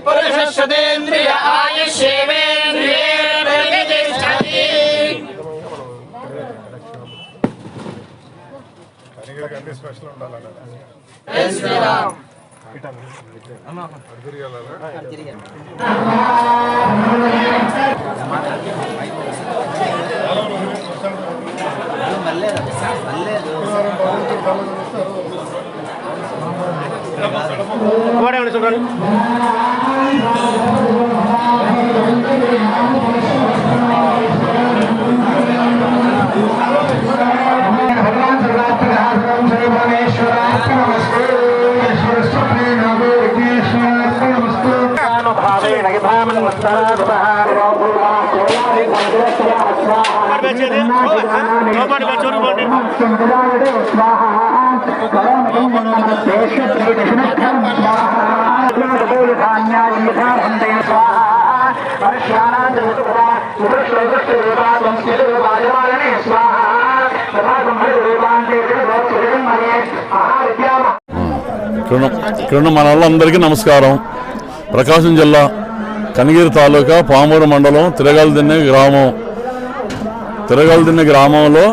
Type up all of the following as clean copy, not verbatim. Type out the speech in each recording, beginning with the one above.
పురుషశ్రుతేంద్రియ ఆయుష్యేవేంద్రియే ప్రతిష్టతి. అన్ని స్పెషల్ ఉండాలన్న ఇక్కడ మన వాళ్ళందరికీ నమస్కారం. ప్రకాశం జిల్లా కనిగిరి తాలూకా పామూరు మండలం తిరగలదిన్నె గ్రామంలో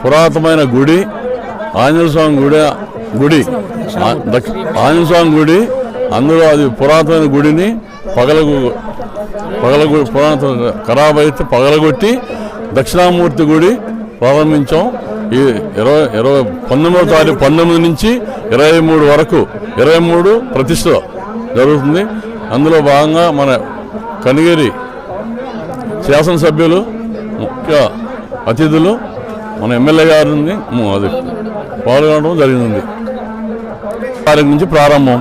పురాతనమైన గుడి ఆంజనేయ స్వామి గుడి ఆంజనేయ స్వామి గుడి. అందులో అది పురాతన గుడిని పురాతన ఖరాబ్ అయితే పగలగొట్టి దక్షిణామూర్తి గుడి ప్రారంభించాం. ఈ 19 నుంచి 23 వరకు 23 ప్రతిష్ట జరుగుతుంది. అందులో భాగంగా మన కనిగిరి శాసనసభ్యులు ముఖ్య అతిథులు మన ఎమ్మెల్యే గారిని అది పాల్గొనడం జరిగింది. తారీఖు నుంచి ప్రారంభం,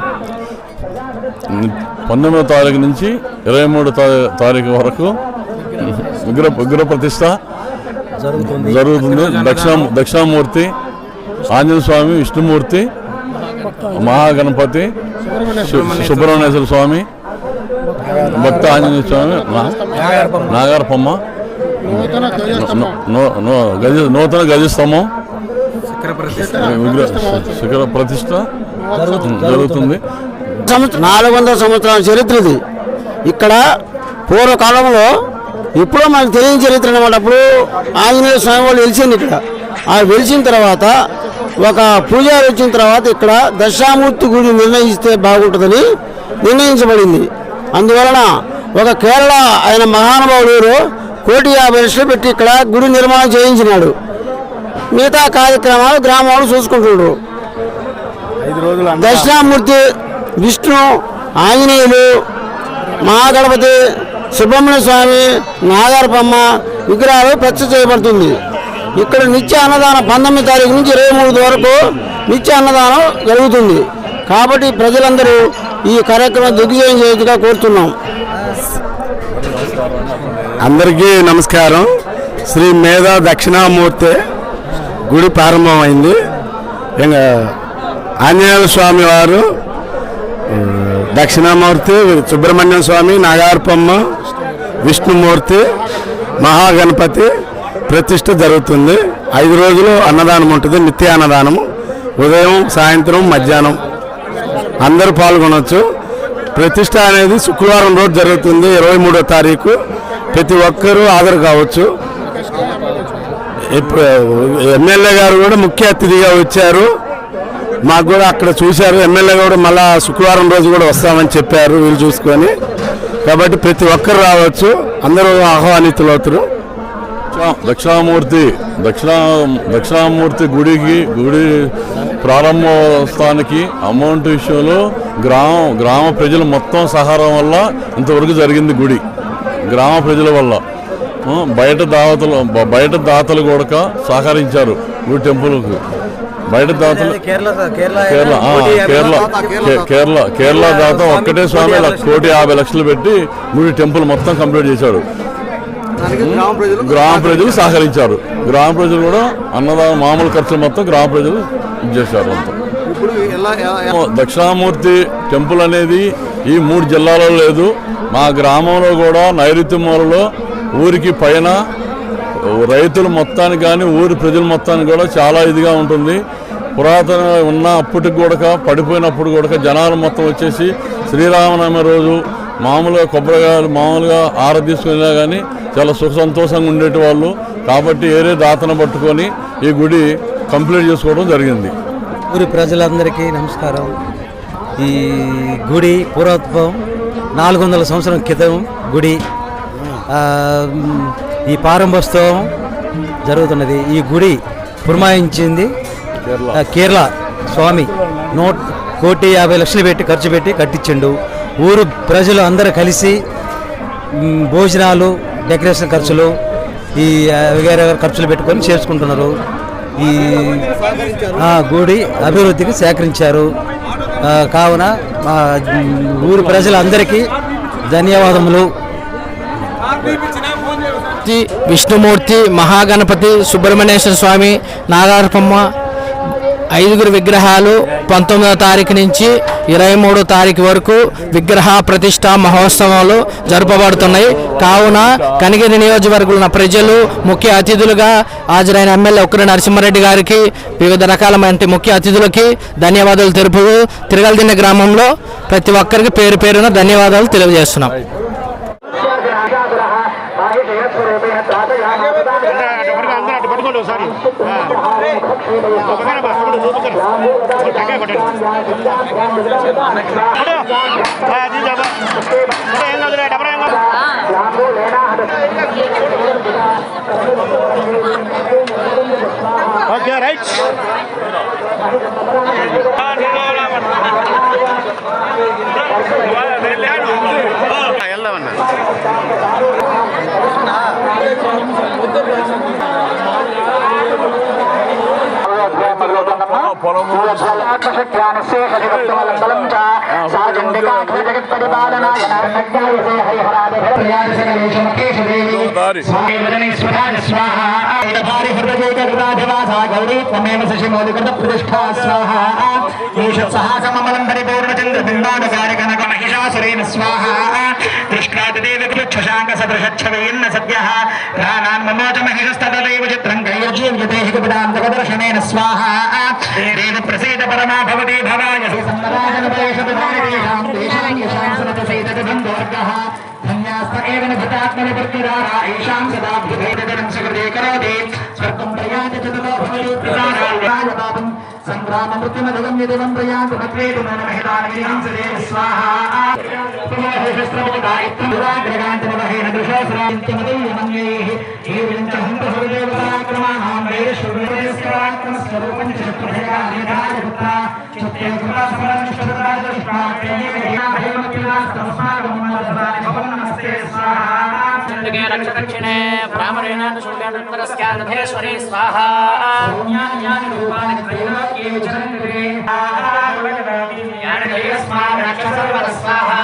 19వ తారీఖు నుంచి 23వ తారీఖు వరకు విగ్రహ ప్రతిష్ట జరుగుతుంది. దక్షిణామూర్తి ఆంజనేయ స్వామి, విష్ణుమూర్తి, మహాగణపతి, సుబ్రహ్మణ్యేశ్వర స్వామి, భక్త ఆంజనేయ స్వామి, నాగారపమ్మ, నూతన గజస్తంభం శిఖర ప్రతిష్ట జరుగుతుంది. 400 సంవత్సరాల చరిత్ర ఇది. ఇక్కడ పూర్వకాలంలో ఎప్పుడో మనకు తెలియని చరిత్ర అనమాట. అప్పుడు ఆంజనేయ స్వామి వాళ్ళు వెలిసింది ఇక్కడ. ఆ వెలిసిన తర్వాత ఒక పూజారి వచ్చిన తర్వాత ఇక్కడ దక్షిణామూర్తి గుడి నిర్ణయిస్తే బాగుంటుందని నిర్ణయించబడింది. అందువలన ఒక కేరళ ఆయన మహానుభావుడు 1,50,00,000 పెట్టి ఇక్కడ గుడి నిర్మాణం చేయించినాడు. మిగతా కార్యక్రమాలు గ్రామాలు చూసుకుంటున్నారు. దక్షిణామూర్తి, విష్ణు, ఆంజనేయులు, మహాగణపతి, సుబ్రహ్మణ్య స్వామి, నాగారపమ్మ విగ్రహాలు ప్రతిష్ఠ చేయబడుతుంది. ఇక్కడ నిత్య అన్నదానం 19వ తారీఖు నుంచి 23 వరకు నిత్య అన్నదానం జరుగుతుంది. కాబట్టి ప్రజలందరూ ఈ కార్యక్రమం దిగ్విజయం చేయగా కోరుతున్నాం. అందరికీ నమస్కారం. శ్రీ మేధా దక్షిణామూర్తి గుడి ప్రారంభమైంది. ఆంజనేయ స్వామి వారు, దక్షిణామూర్తి, సుబ్రహ్మణ్యం స్వామి, నాగార్పమ్మ, విష్ణుమూర్తి, మహాగణపతి ప్రతిష్ఠ జరుగుతుంది. 5 రోజులు అన్నదానం ఉంటుంది. నిత్య అన్నదానం ఉదయం, సాయంత్రం, మధ్యాహ్నం అందరూ పాల్గొనవచ్చు. ప్రతిష్ఠ అనేది శుక్రవారం రోజు జరుగుతుంది, 23వ తారీఖు. ప్రతి ఒక్కరూ హాజరు కావచ్చు. ఎమ్మెల్యే గారు కూడా ముఖ్య అతిథిగా వచ్చారు. మాకు కూడా అక్కడ చూశారు. ఎమ్మెల్యే కూడా మళ్ళా శుక్రవారం రోజు కూడా వస్తామని చెప్పారు వీళ్ళు చూసుకొని. కాబట్టి ప్రతి ఒక్కరు రావచ్చు, అందరూ ఆహ్వానితులు అవుతారు. దక్షిణామూర్తి గుడి ప్రారంభోత్సవానికి అమౌంట్ విషయంలో గ్రామ ప్రజలు మొత్తం సహారం వల్ల ఇంతవరకు జరిగింది. గుడి గ్రామ ప్రజల వల్ల బయట దాతలు కూడా సహకరించారు. గుడి టెంపుల్కు బయట దాతలు కేరళ దాత ఒక్కటే స్వామి 1,50,00,000 పెట్టి గుడి టెంపుల్ మొత్తం కంప్లీట్ చేశాడు. గ్రామ ప్రజలు సహకరించారు. గ్రామ ప్రజలు కూడా అన్నదానం మామూలు ఖర్చులు మొత్తం గ్రామ ప్రజలు ఇచ్చేశారు. అంతా దక్షిణామూర్తి టెంపుల్ అనేది ఈ 3 జిల్లాలలో లేదు. మా గ్రామంలో కూడా నైరుతి మూలలో ఊరికి పైన రైతులు మొత్తానికి కానీ ఊరి ప్రజల మొత్తానికి కూడా చాలా ఇదిగా ఉంటుంది. పురాతన ఉన్న అప్పటికి కూడా పడిపోయినప్పుడు కూడా జనాలు మొత్తం వచ్చేసి శ్రీరామనవమి రోజు మామూలుగా కొబ్బరికాయలు మామూలుగా ఆర తీసుకునేలా కానీ చాలా సుఖ సంతోషంగా ఉండేటి వాళ్ళు. కాబట్టి ఏరే దాతను పట్టుకొని ఈ గుడి కంప్లీట్ చేసుకోవడం జరిగింది. ఊరి ప్రజలందరికీ నమస్కారం. ఈ గుడి పూర్వత్వం 400 సంవత్సరం క్రితం గుడి. ఈ ప్రారంభోత్సవం జరుగుతున్నది. ఈ గుడి పురమాయించింది కేరళ స్వామి 1,50,00,000 పెట్టి ఖర్చు పెట్టి కట్టించిండు. ఊరు ప్రజలు అందరూ కలిసి భోజనాలు, డెకరేషన్ ఖర్చులు, ఈ వేరే ఖర్చులు పెట్టుకొని చేసుకుంటున్నారు. ఈ గుడి అభివృద్ధికి సేకరించారు. కావున మా ఊరు ప్రజలందరికీ ధన్యవాదములు. విష్ణుమూర్తి, మహాగణపతి, సుబ్రహ్మణ్యేశ్వర స్వామి, నాగార్పమ్మ 5 విగ్రహాలు 19వ తారీఖు నుంచి 23వ తారీఖు వరకు విగ్రహ ప్రతిష్ట మహోత్సవాలు జరపబడుతున్నాయి. కావున కనిగిరి నియోజకవర్గంలో ప్రజలు ముఖ్య అతిథులుగా హాజరైన ఎమ్మెల్యే ఉక్కిరి నరసింహారెడ్డి గారికి, వివిధ రకాలైన ముఖ్య అతిథులకి ధన్యవాదాలు తెలుపు తిరగలదిన్న గ్రామంలో ప్రతి ఒక్కరికి పేరు పేరున ధన్యవాదాలు తెలియజేస్తున్నాం. Okay right. వెళ్దామన్నా స్వాహా ప్రసీద పరమా భవతి భవాయ సంగ్రామ మృత్యుమదగం యదేవం ప్రయాంత మత్వేదు మనమహితానమినాం సదేవ స్వాహా పునఃశస్త్రముదాయిత్రముదాగ్రగాంతమవహేన దృశోస్రాంత్యమదీయమన్యైః ఈవించ హంత సర్వదేవతాక్రమాణాం వేదశ్వరుపంచ శత్రుభయానిధాయ పుత్ర చిత్తే కృతాసమరణశ్వరురాజష్టాక్షేయే రక్షదక్షిణే బ్రాహ్మణేన శుల్కేంద్రస్కారధేశ్వరీ స్వాహా జ్ఞాన రూపాని త్రైలోక్యే విచరంతే జ్ఞానదేవ స్మార రక్షసర్వ స్వాహా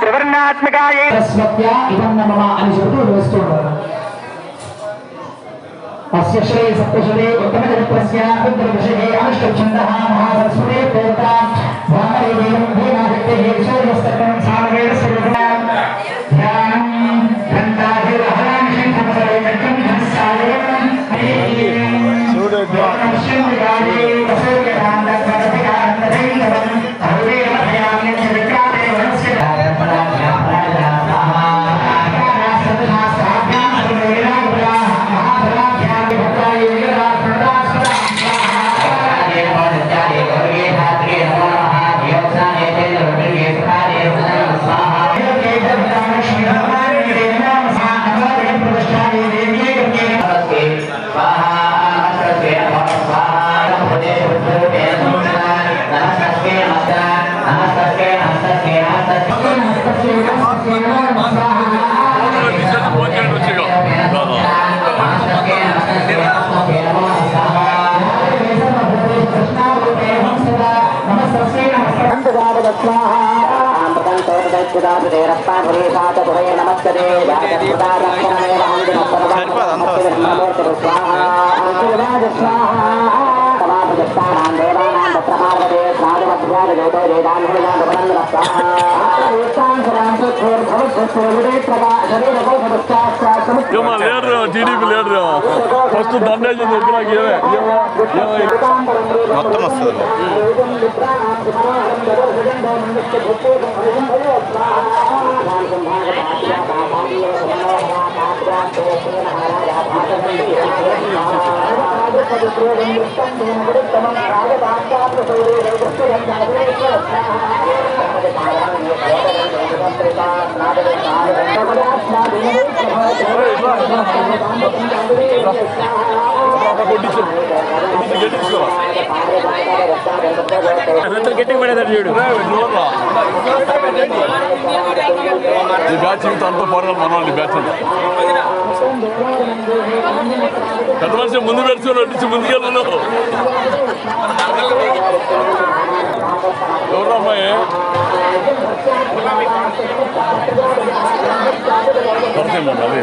త్రివర్ణాత్మకాయ ఇదం నమః అని చెబుతూ వేస్తున్నారు. అస్య శ్రీ సప్తశరీ ఉత్తమచరిత్రస్య ఉత్తరవిషయే అనుష్ఠఛందః మహాసరస్వతే ప్రోక్తా బ్రాహ్మణే దేవం భీమాశక్తిః సూర్యస్తకం సామవేదస్య రూపం ధ్యానం ఘంటాభిరహణం శంఖమసరే కట్టం ధనస్సాయం చూడోద్వారే సూర్యకాంతకరతికాంతదైవం అరువేమయామి చరిత్రాదే వనస్య స్వాహ లీడర్ టీడీపీ లీడర్ ఫస్ట్ దండేజ్ మొత్తం వస్తుంది గట్టిగా పడేదాడు చూడు ఈ బ్యాచ్ ఇంత అంతా పోరాడు మనవాళ్ళు బ్యాచ్ అంతా పెద్ద మనిషి ముందు పెడుచుకుని ముందుకెళ్ళు ఎవరు అమ్మాయి పడుతుంది అదే